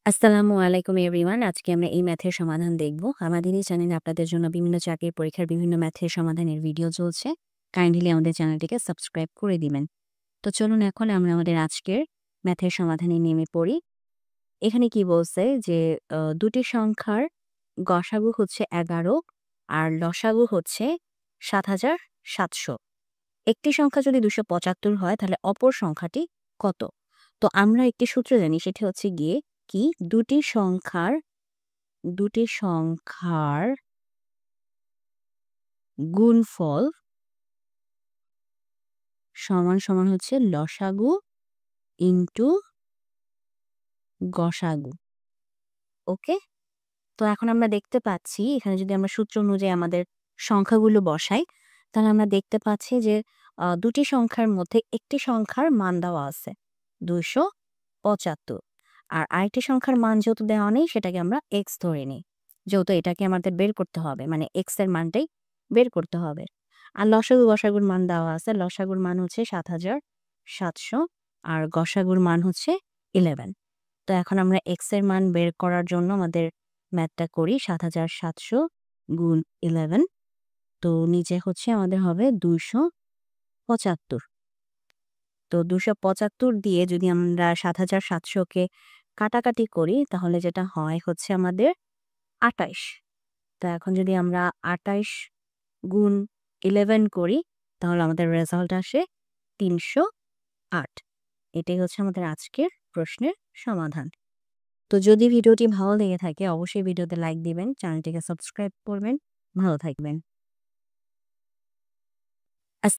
আসসালামু আলাইকুম এভরিওয়ান। আজকে আমরা এই ম্যাথের সমাধান দেখব। আমাদের এই চ্যানেলে আপনাদের জন্য বিভিন্ন চাকরির পরীক্ষার বিভিন্ন ম্যাথের সমাধানের ভিডিও চলছে। কাইন্ডলি আমাদের চ্যানেলটিকে সাবস্ক্রাইব করে দিবেন। তো চলুন এখন আমরা আমাদের আজকের ম্যাথের সমাধানে নেমে পড়ি। এখানে কি বলছে যে দুটি সংখ্যার গসাগু হচ্ছে ১১ আর লসাগু হচ্ছে ৭৭০০। একটি সংখ্যা যদি ২৭৫ হয় তাহলে অপর সংখ্যাটি কত? তো আমরা একটি সূত্র জানি, সেটি হচ্ছে গিয়ে কি দুটি সংখ্যার গুণফল সমান হচ্ছে লসাগু ইনটু গসাগু। ওকে? তো এখন আমরা দেখতে পাচ্ছি এখানে যদি আমরা সূত্র অনুযায়ী আমাদের সংখ্যাগুলো বসাই, তাহলে আমরা দেখতে পাচ্ছি যে দুটি সংখ্যার মধ্যে একটি সংখ্যার মান দেওয়া আছে ২৭৫। আর আরেকটি সংখ্যার মান যেহেতু দেওয়া নেই, সেটাকে আমরা x ধরে নিই। যেহেতু এটাকে আমাদের বের করতে হবে, মানে x এর মানটাই বের করতে হবে। আর লসাগু গসাগুর মান দেওয়া আছে। লসাগুর মান হচ্ছে ৭৭০০ আর গসাগুর মান হচ্ছে 11। তো এখন আমরা x এর মান বের করার জন্য আমাদের ম্যাথটা করি। ৭৭০০ গুণ 11। তো নিচে হচ্ছে আমাদের হবে ২৭৫। তো ২৭৫ দিয়ে যদি আমরা ৭৭০০ কে কাটাকাটি করি, তাহলে যেটা হয় হচ্ছে আমাদের ২৮। তো এখন যদি আমরা ২৮ গুণ 11 করি, তাহলে আমাদের রেজাল্ট আসে ৩০৮। এটাই হচ্ছে আমাদের আজকের প্রশ্নের সমাধান। তো যদি ভিডিওটি ভালো লেগে থাকে অবশ্যই ভিডিওতে লাইক দিবেন, চ্যানেলটিকে সাবস্ক্রাইব করবেন। ভালো থাকবেন।